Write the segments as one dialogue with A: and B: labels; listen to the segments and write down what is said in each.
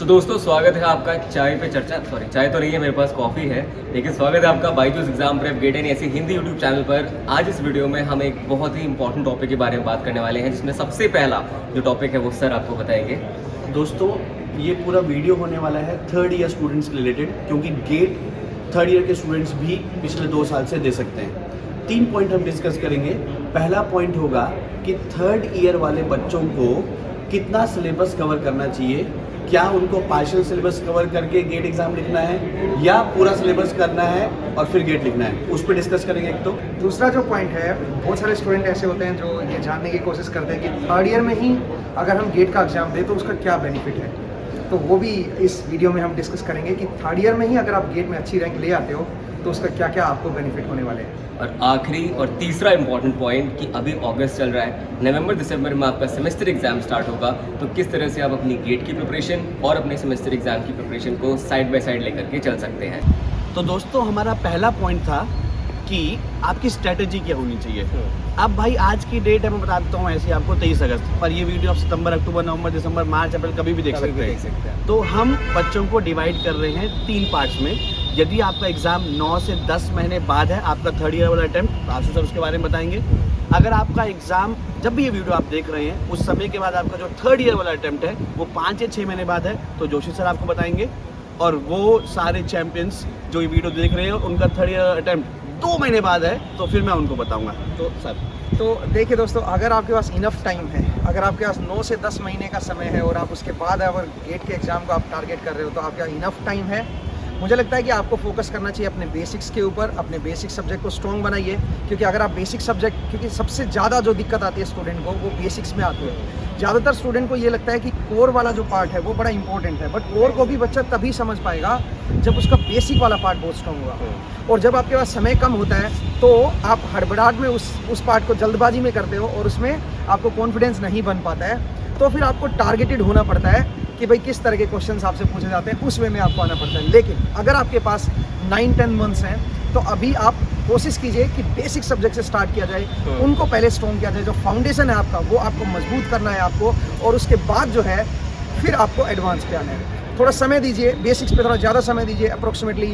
A: तो दोस्तों स्वागत है आपका चाय पे चर्चा। चाय तो नहीं है, मेरे पास कॉफ़ी है, लेकिन स्वागत है आपका Byju's exam prep get an ऐसी हिंदी यूट्यूब चैनल पर। आज इस वीडियो में हम एक बहुत ही इंपॉर्टेंट टॉपिक के बारे में बात करने वाले हैं, जिसमें सबसे पहला जो टॉपिक है वो सर आपको बताएंगे।
B: दोस्तों ये पूरा वीडियो होने वाला है थर्ड ईयर स्टूडेंट्स के रिलेटेड, क्योंकि गेट थर्ड ईयर के स्टूडेंट्स भी पिछले 2 साल से दे सकते हैं। 3 पॉइंट हम डिस्कस करेंगे। पहला पॉइंट होगा कि थर्ड ईयर वाले बच्चों को कितना सिलेबस कवर करना चाहिए, क्या उनको पार्शियल सिलेबस कवर करके गेट एग्जाम लिखना है या पूरा सिलेबस करना है और फिर गेट लिखना है, उस पर डिस्कस करेंगे। एक तो
C: दूसरा जो पॉइंट है, बहुत सारे स्टूडेंट ऐसे होते हैं जो ये जानने की कोशिश करते हैं कि थर्ड ईयर में ही अगर हम गेट का एग्जाम दें तो उसका क्या बेनिफिट है। तो वो भी इस वीडियो में हम डिस्कस करेंगे कि थर्ड ईयर में ही अगर आप गेट में अच्छी रैंक ले आते हो तो उसका क्या क्या आपको बेनिफिट होने वाले हैं।
A: और आखिरी और तीसरा इंपॉर्टेंट पॉइंट कि अभी अगस्त चल रहा है, नवंबर दिसंबर में आपका सेमेस्टर एग्जाम स्टार्ट होगा, तो किस तरह से आप अपनी गेट की प्रिपरेशन और अपने सेमेस्टर एग्जाम की प्रिपरेशन को साइड बाय साइड लेकर के चल सकते हैं।
B: तो दोस्तों हमारा पहला पॉइंट था कि आपकी स्ट्रेटेजी क्या होनी चाहिए। अब भाई आज की डेट है, मैं बता देता हूँ ऐसी आपको 23 अगस्त, पर ये वीडियो आप सितंबर, अक्टूबर, नवंबर, दिसंबर, मार्च, अप्रैल कभी भी देख सकते हैं। तो हम बच्चों को डिवाइड कर रहे हैं 3 पार्ट्स में। यदि आपका एग्जाम 9 से 10 महीने बाद है, आपका थर्ड ईयर वाला अटेम्प्ट, आशु सर उसके बारे में बताएंगे। अगर आपका एग्जाम जब भी ये वीडियो आप देख रहे हैं उस समय के बाद आपका जो थर्ड ईयर वाला अटेम्प्ट है वो 5 या 6 महीने बाद है, तो जोशी सर आपको बताएंगे। और वो सारे चैंपियंस जो ये वीडियो देख रहे हैं उनका थर्ड ईयर अटेम्प्ट 2 महीने बाद है, तो फिर मैं उनको बताऊंगा। तो सर
C: तो देखिए दोस्तों, अगर आपके पास इनफ टाइम है, अगर आपके पास 9 से 10 महीने का समय है और आप उसके बाद अगर गेट के एग्ज़ाम को आप टारगेट कर रहे हो तो आपके पास इनफ टाइम है। मुझे लगता है कि आपको फोकस करना चाहिए अपने बेसिक्स के ऊपर, अपने बेसिक सब्जेक्ट को स्ट्रॉन्ग बनाइए, क्योंकि अगर आप बेसिक सब्जेक्ट, क्योंकि सबसे ज़्यादा जो दिक्कत आती है स्टूडेंट को वो बेसिक्स में आती है। ज़्यादातर स्टूडेंट को ये लगता है कि कोर वाला जो पार्ट है वो बड़ा इंपॉर्टेंट है, बट कोर को भी बच्चा तभी समझ पाएगा जब उसका बेसिक वाला पार्ट बहुत स्ट्रॉन्ग होगा। और जब आपके पास समय कम होता है तो आप हड़बड़ाहट में उस पार्ट को जल्दबाजी में करते हो और उसमें आपको कॉन्फिडेंस नहीं बन पाता है, तो फिर आपको टारगेटेड होना पड़ता है कि भाई किस तरह के क्वेश्चंस आपसे पूछे जाते हैं, उस वे में आपको आना पड़ता है। लेकिन अगर आपके पास 9-10 मंथ्स हैं तो अभी आप कोशिश कीजिए कि बेसिक सब्जेक्ट से स्टार्ट किया जाए, उनको पहले स्ट्रॉन्ग किया जाए। जो फाउंडेशन है आपका वो आपको मजबूत करना है आपको, और उसके बाद जो है फिर आपको एडवांस पे आना है। थोड़ा समय दीजिए, बेसिक्स पे थोड़ा ज़्यादा समय दीजिए, अप्रोक्सीमेटली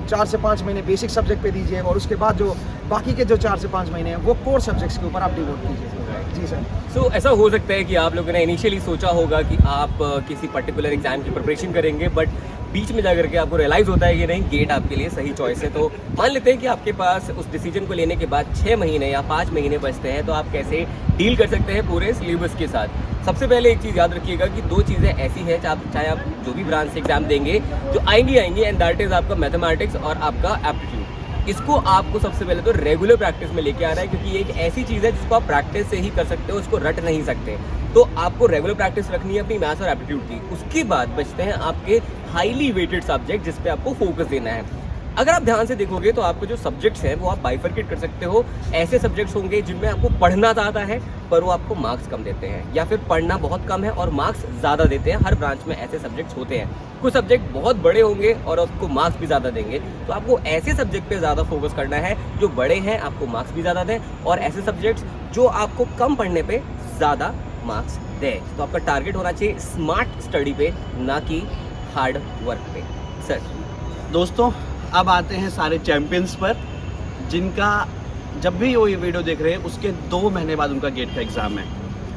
C: 4 से 5 महीने बेसिक सब्जेक्ट पे दीजिए, और उसके बाद जो बाकी के जो 4 से 5 महीने हैं वो कोर सब्जेक्ट्स के ऊपर आप डिवोट कीजिए। जी सर।
A: सो ऐसा हो सकता है कि आप लोगों ने इनिशियली सोचा होगा कि आप किसी पर्टिकुलर एग्जाम की प्रिपरेशन करेंगे, बट बीच में जाकर के आपको रियलाइज़ होता है कि नहीं, गेट आपके लिए सही चॉइस है। तो मान लेते हैं कि आपके पास उस डिसीजन को लेने के बाद 6 महीने या 5 महीने बचते हैं, तो आप कैसे डील कर सकते हैं पूरे सिलेबस के साथ। सबसे पहले एक चीज़ याद रखिएगा कि 2 चीज़ें ऐसी हैं, चाहे आप जो भी ब्रांच से एग्जाम देंगे, जो आएंगी, एंड दैट इज़ आपका मैथमेटिक्स और आपका एप्टीट्यूड। इसको आपको सबसे पहले तो रेगुलर प्रैक्टिस में लेके आना है, क्योंकि ये एक ऐसी चीज़ है जिसको आप प्रैक्टिस से ही कर सकते हो, उसको रट नहीं सकते। तो आपको रेगुलर प्रैक्टिस रखनी है अपनी मैथ्स और एप्टीट्यूड की। उसके बाद बचते हैं आपके हाईली वेटेड सब्जेक्ट, जिस पे आपको फोकस देना है। अगर आप ध्यान से देखोगे तो आपको जो सब्जेक्ट्स हैं वो आप बाइफरकेट कर सकते हो। ऐसे सब्जेक्ट्स होंगे जिनमें आपको पढ़ना ज़्यादा है पर वो आपको मार्क्स कम देते हैं, या फिर पढ़ना बहुत कम है और मार्क्स ज़्यादा देते हैं। हर ब्रांच में ऐसे सब्जेक्ट्स होते हैं। कुछ सब्जेक्ट बहुत बड़े होंगे और आपको मार्क्स भी ज़्यादा देंगे, तो आपको ऐसे सब्जेक्ट पे ज़्यादा फोकस करना है जो बड़े हैं, आपको मार्क्स भी ज़्यादा दें, और ऐसे सब्जेक्ट्स जो आपको कम पढ़ने पे ज़्यादा मार्क्स दें। तो आपका टारगेट होना चाहिए स्मार्ट स्टडी पे, ना कि हार्ड वर्क पे। सर
B: दोस्तों अब आते हैं सारे चैंपियंस पर, जिनका जब भी वो ये वीडियो देख रहे हैं उसके 2 महीने बाद उनका गेट का एग्ज़ाम है।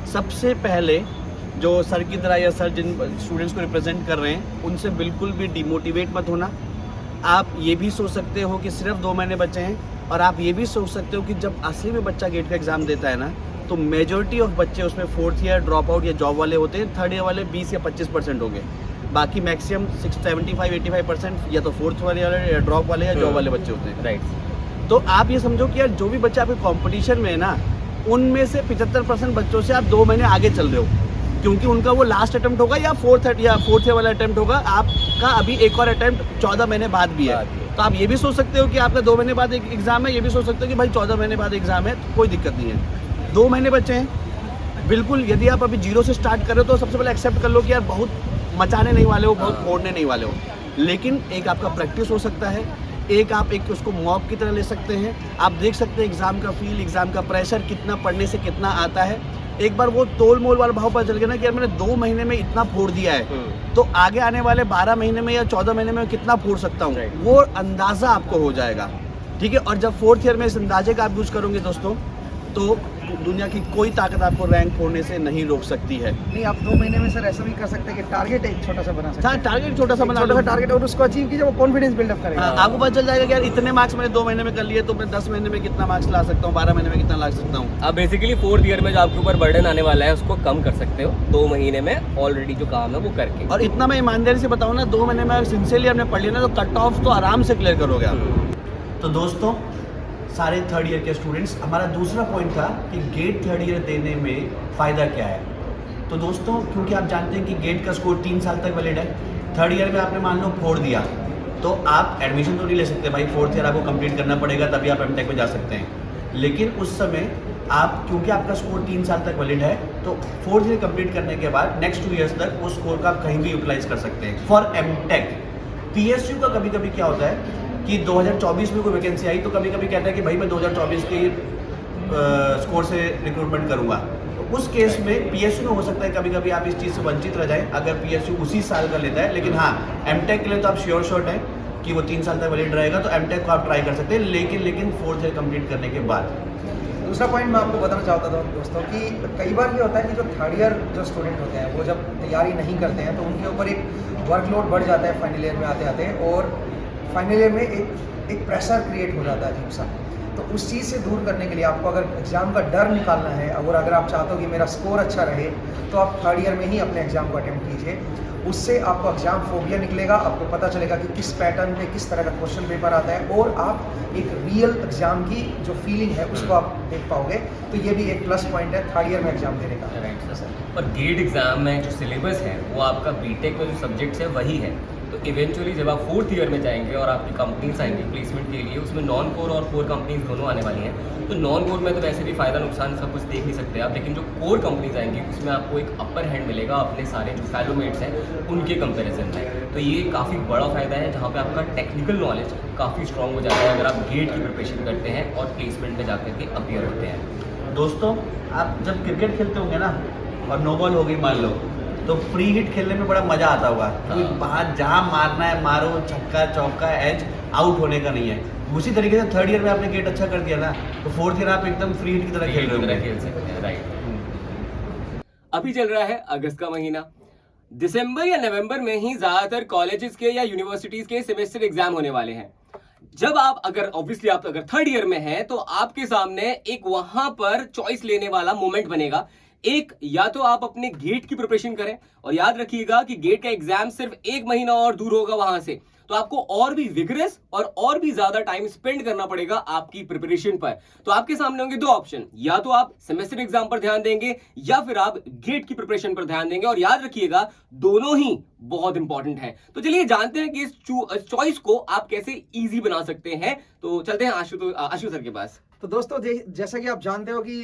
B: सबसे पहले जो सर की तरह या सर जिन स्टूडेंट्स को रिप्रेजेंट कर रहे हैं उनसे बिल्कुल भी डिमोटिवेट मत होना। आप ये भी सोच सकते हो कि सिर्फ 2 महीने बचे हैं, और आप ये भी सोच सकते हो कि जब असली में बच्चा गेट का एग्ज़ाम देता है ना, तो मेजॉरिटी ऑफ बच्चे उसमें 4th ईयर ड्रॉप आउट या जॉब वाले होते हैं। थर्ड ईयर वाले 20 या 25% हो गए, बाकी मैक्सिमम 75-85% या तो 4th वाले या ड्रॉप वाले या जॉब वाले बच्चे होते हैं।
A: राइट।
B: तो आप ये समझो कि यार जो भी बच्चे आपके कंपटीशन में है ना, उनमें से 75% बच्चों से आप 2 महीने आगे चल रहे हो, क्योंकि उनका वो लास्ट अटेम्प्ट होगा या 4th ईयर वाला अटेम्प्ट होगा। आपका अभी एक और अटेम्प्ट 14 महीने बाद भी है। तो आप ये भी सोच सकते हो कि आपका 2 महीने बाद एक एग्ज़ाम है, ये भी सोच सकते हो कि भाई 14 महीने बाद एग्ज़ाम है, तो कोई दिक्कत नहीं है। 2 महीने बचे हैं। बिल्कुल, यदि आप अभी 0 से स्टार्ट कर रहे हो तो सबसे पहले एक्सेप्ट कर लो कि यार बहुत मचाने नहीं वाले हो, बहुत फोड़ने नहीं वाले हो। लेकिन एक आपका प्रैक्टिस हो सकता है, एक आप एक उसको मॉक की तरह ले सकते हैं। आप देख सकते हैं एग्ज़ाम का फील, एग्ज़ाम का प्रेशर कितना पढ़ने से कितना आता है। एक बार वो तोल मोल वाला भाव पता चल गया ना कि यार मैंने 2 महीने में इतना फोड़ दिया है, तो आगे आने वाले 12 महीने में या 14 महीने में कितना फोड़ सकता हूँ,
A: Right.
B: वो अंदाजा आपको हो जाएगा। ठीक है, और जब 4th ईयर में इस अंदाजे का आप यूज करोगे दोस्तों, तो दुनिया की कोई ताकत आपको रैंक फोड़ने से नहीं रोक सकती है।
C: नहीं, आप 2 महीने में सर ऐसा भी कर सकते हैं कि टारगेट एक छोटा सा बना सकते
B: हाँ,
C: हैं।
B: टारगेट छोटा सा बना लो।
C: छोटा सा टारगेट और उसको अचीव कीजिए, वो कॉन्फिडेंस बिल्डअप करेगा।
B: हाँ, आपको पता चल जाएगा कि यार इतने मार्क्स मैंने 2 महीने में कर लिए, तो मैं 10 महीने में कितना मार्क्स ला सकता हूँ, 12 महीने में कितना ला सकता हूँ।
A: आप बेसिकली 4th ईयर में जो आपके ऊपर बर्डन आने वाला है उसको कम कर सकते हो 2 महीने में ऑलरेडी जो काम है वो करके।
B: और इतना मैं ईमानदारी से बताऊँ ना, 2 महीने में अगर सिंसियरली आपने पढ़ लिया ना, तो कट ऑफ तो आराम से क्लियर करोगे आप। तो दोस्तों, सारे 3rd ईयर के स्टूडेंट्स, हमारा दूसरा पॉइंट था कि गेट 3rd ईयर देने में फ़ायदा क्या है। तो दोस्तों, क्योंकि आप जानते हैं कि गेट का स्कोर 3 साल तक वैलिड है, 3rd ईयर में आपने मान लो फोड़ दिया, तो आप एडमिशन तो नहीं ले सकते भाई, 4th ईयर आपको कंप्लीट करना पड़ेगा, तभी आप एमटेक में जा सकते हैं। लेकिन उस समय आप, क्योंकि आपका स्कोर 3 साल तक वैलिड है, तो 4th ईयर कंप्लीट करने के बाद नेक्स्ट 2 ईयर्स तक वो स्कोर का आप कहीं भी यूटिलाइज कर सकते हैं। फॉर एमटेक पीएसयू का कभी कभी क्या होता है कि 2024 में कोई वैकेंसी आई, तो कभी कभी कहता है कि भाई मैं 2024 के स्कोर से रिक्रूटमेंट करूंगा। तो उस केस में पीएसयू में हो सकता है कभी कभी आप इस चीज़ से वंचित रह जाएं, अगर पीएसयू उसी साल का लेता है। लेकिन हाँ, एमटेक के लिए तो आप श्योर शॉट है कि वो 3 साल तक वैलिड रहेगा, तो एमटेक को आप ट्राई कर सकते हैं, लेकिन 4th ईयर कंप्लीट करने के बाद।
C: दूसरा पॉइंट मैं आपको बताना चाहता था दोस्तों कि कई बार ये होता है कि जो 3rd ईयर जो स्टूडेंट होते हैं वो जब तैयारी नहीं करते हैं, तो उनके ऊपर एक वर्कलोड बढ़ जाता है फाइनल ईयर में आते आते, और फाइनल ईयर में एक प्रेशर क्रिएट हो जाता है अजीब सा। तो उस चीज़ से दूर करने के लिए आपको अगर एग्ज़ाम का डर निकालना है, और अगर आप चाहते हो कि मेरा स्कोर अच्छा रहे, तो आप 3rd ईयर में ही अपने एग्ज़ाम को अटेम्प्ट कीजिए। उससे आपको एग्ज़ाम फोबिया निकलेगा, आपको पता चलेगा कि किस पैटर्न पे किस तरह का क्वेश्चन पेपर आता है, और आप एक रियल एग्ज़ाम की जो फीलिंग है उसको आप देख पाओगे। तो ये भी एक प्लस पॉइंट है 3rd ईयर में एग्ज़ाम देने का।
A: Right sir. और गेट एग्जाम में जो सिलेबस है वो आपका बीटेक में जो सब्जेक्ट्स है वही है, तो इवेंचुअली जब आप 4th ईयर में जाएंगे और आपकी कंपनीज आएंगी प्लेसमेंट के लिए, उसमें नॉन कोर और कोर कंपनीज दोनों आने वाली हैं। तो नॉन कोर में तो वैसे भी फ़ायदा नुकसान सब कुछ देख नहीं सकते आप, लेकिन जो कोर कंपनीज आएंगी उसमें आपको एक अपर हैंड मिलेगा अपने सारे जो फैलोमेट्स हैं उनके कंपेरिजन में। तो ये काफ़ी बड़ा फ़ायदा है, जहाँ पे आपका टेक्निकल नॉलेज काफ़ी स्ट्रॉन्ग हो जाता है अगर आप गेट की प्रिपरेशन करते हैं और प्लेसमेंट में जाकर के अपीयर होते हैं।
B: दोस्तों, आप जब क्रिकेट खेलते होंगे ना, और नो बॉल हो गई मान लो, तो फ्री हिट खेलने में बड़ा मजा आता होगा।
A: हाँ।
B: बाहर जहाँ मारना है मारो, छक्का चौका एज, आउट होने का नहीं है। उसी तरीके से 3rd ईयर में आपने गेट अच्छा कर दिया ना, तो 4th ईयर आप एकदम फ्री हिट की तरह खेल रहे
A: खेल सकते हैं। राइट। अभी चल रहा है अगस्त का महीना, दिसंबर या नवंबर में ही ज्यादातर कॉलेजेस के या यूनिवर्सिटीज के सेमेस्टर एग्जाम होने वाले हैं। जब आप अगर ऑब्वियसली आप अगर 3rd ईयर में हैं, तो आपके सामने एक वहां पर चॉइस लेने वाला मोमेंट बनेगा। एक, या तो आप अपने गेट की प्रिपरेशन करें, और याद रखिएगा कि गेट का एग्जाम सिर्फ 1 महीना और दूर होगा वहां से, तो आपको और भी विग्रेस और भी ज्यादा टाइम स्पेंड करना पड़ेगा आपकी प्रिपरेशन पर। तो आपके सामने होंगे 2 ऑप्शन, या तो आप सेमेस्टर एग्जाम पर ध्यान देंगे या फिर आप गेट की प्रिपरेशन पर ध्यान देंगे, और याद रखिएगा दोनों ही बहुत इंपॉर्टेंट है। तो चलिए जानते हैं कि इस चॉइस को आप कैसे इजी बना सकते हैं। तो चलते हैं आशु सर के पास।
C: तो दोस्तों, जैसा कि आप जानते हो कि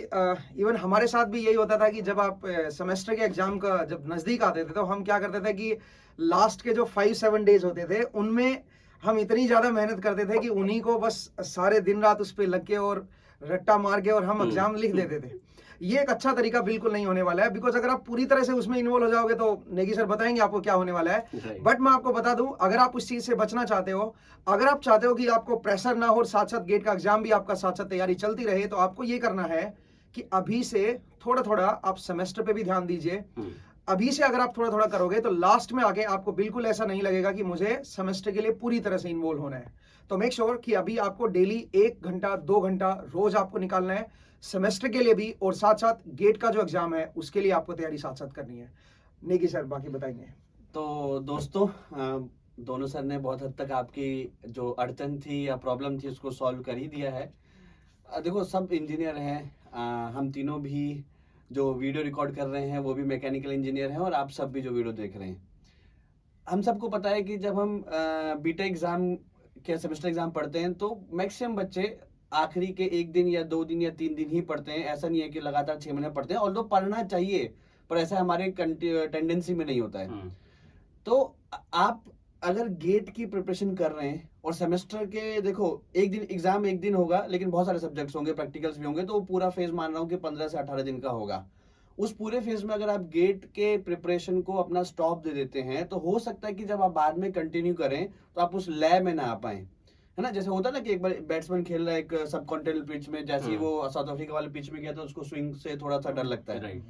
C: इवन हमारे साथ भी यही होता था कि जब आप सेमेस्टर के एग्जाम का जब नज़दीक आते थे, तो हम क्या करते थे कि लास्ट के जो 5-7 डेज होते थे उनमें हम इतनी ज़्यादा मेहनत करते थे कि उन्हीं को बस सारे दिन रात उस पर लग के और रट्टा मार के और हम एग्जाम लिख देते थे। ये एक अच्छा तरीका बिल्कुल नहीं होने वाला है, बिकॉज अगर आप पूरी तरह से उसमें इन्वॉल्व हो जाओगे तो नेगी सर बताएंगे आपको क्या होने वाला है। बट मैं आपको बता दूं, अगर आप उस चीज से बचना चाहते हो, अगर आप चाहते हो कि आपको प्रेशर ना हो और साथ साथ गेट का एग्जाम भी आपका साथ साथ तैयारी चलती रहे, तो आपको ये करना है कि अभी से थोड़ा थोड़ा आप सेमेस्टर पे भी ध्यान दीजिए। अभी से अगर आप थोड़ा थोड़ा करोगे तो लास्ट में आके आपको बिल्कुल ऐसा नहीं लगेगा कि मुझे सेमेस्टर के लिए पूरी तरह से इन्वॉल्व होना है। तो मेक श्योर कि अभी आपको डेली 1 घंटा 2 घंटा रोज आपको निकालना है सेमेस्टर के लिए भी, और साथ साथ गेट का जो एग्जाम है उसके लिए आपको तैयारी साथ साथ करनी है। नेगी सर बाकी बताएंगे।
B: तो दोस्तों, दोनों सर ने बहुत हद तक आपकी जो अड़चन थी या प्रॉब्लम थी उसको सॉल्व कर ही दिया है। देखो, सब इंजीनियर हैं, हम तीनों भी जो वीडियो रिकॉर्ड कर रहे हैं वो भी मैकेनिकल इंजीनियर हैं, और आप सब भी जो वीडियो देख रहे हैं, हम सबको पता है कि जब हम बीटेक एग्जाम के सेमेस्टर एग्जाम पढ़ते हैं तो मैक्सिमम बच्चे आखिरी के 1 दिन या 2 दिन या 3 दिन ही पढ़ते हैं। ऐसा नहीं है कि लगातार 6 महीने पढ़ते हैं, ऑल्दो पढ़ना चाहिए, पर ऐसा हमारे टेंडेंसी में नहीं होता है। तो आप अगर गेट की प्रिपरेशन कर रहे हैं और सेमेस्टर के, देखो 1 दिन एग्जाम 1 दिन होगा, लेकिन बहुत सारे सब्जेक्ट्स होंगे, प्रैक्टिकल्स भी होंगे, तो पूरा फेज मान रहा हूँ कि 15 से 18 दिन का होगा। उस पूरे फेज में अगर आप गेट के प्रिपरेशन को अपना स्टॉप दे देते हैं तो हो सकता है कि जब आप बाद में कंटिन्यू करें तो आप उस लय में ना आ पाए, है ना। जैसे होता है ना कि एक बार बैट्समैन खेल रहा है एक सब कॉन्टिनेंटल पिच में, जैसे ही वो साउथ अफ्रीका वाले पिच में गया था उसको स्विंग से थोड़ा सा डर लगता है,
A: राइट।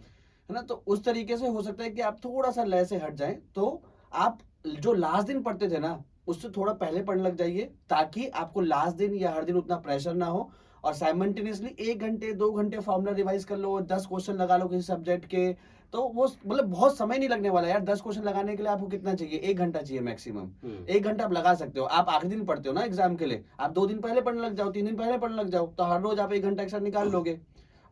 B: है ना। तो उस तरीके से हो सकता है कि आप थोड़ा सा लय से हट जाएं, तो आप जो लास्ट दिन पढ़ते थे ना उससे थोड़ा पहले पढ़ने लग जाइए, ताकि आपको लास्ट दिन या हर दिन उतना प्रेशर ना हो। और साइमल्टेनियसली 1 घंटे 2 घंटे फॉर्मूला रिवाइज कर लो, 10 क्वेश्चन लगा लो किसी सब्जेक्ट के, तो वो मतलब बहुत समय नहीं लगने वाला यार। 10 क्वेश्चन लगाने के लिए आपको कितना चाहिए, 1 घंटा चाहिए मैक्सिमम। 1 घंटा आप लगा सकते हो। आप आखिरी दिन पढ़ते हो ना एग्जाम के लिए, आप 2 दिन पहले पढ़ने लग जाओ, 3 दिन पहले पढ़ने लग जाओ, तो हर रोज आप 1 घंटा एक्स्ट्रा निकाल लोगे।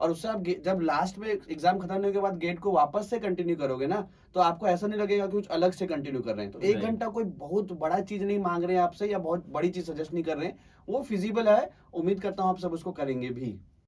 B: और उससे आप जब लास्ट में एग्जाम खत्म होने के बाद गेट को वापस से कंटिन्यू करोगे ना, तो आपको ऐसा नहीं लगेगा कि कुछ अलग से कंटिन्यू कर रहे हैं। तो 1 घंटा कोई बहुत बड़ा चीज नहीं मांग रहे हैं आपसे, या बहुत बड़ी चीज सजेस्ट नहीं कर रहे हैं, वो फिजिबल है। उम्मीद करता हूँ आप सब उसको करेंगे भी।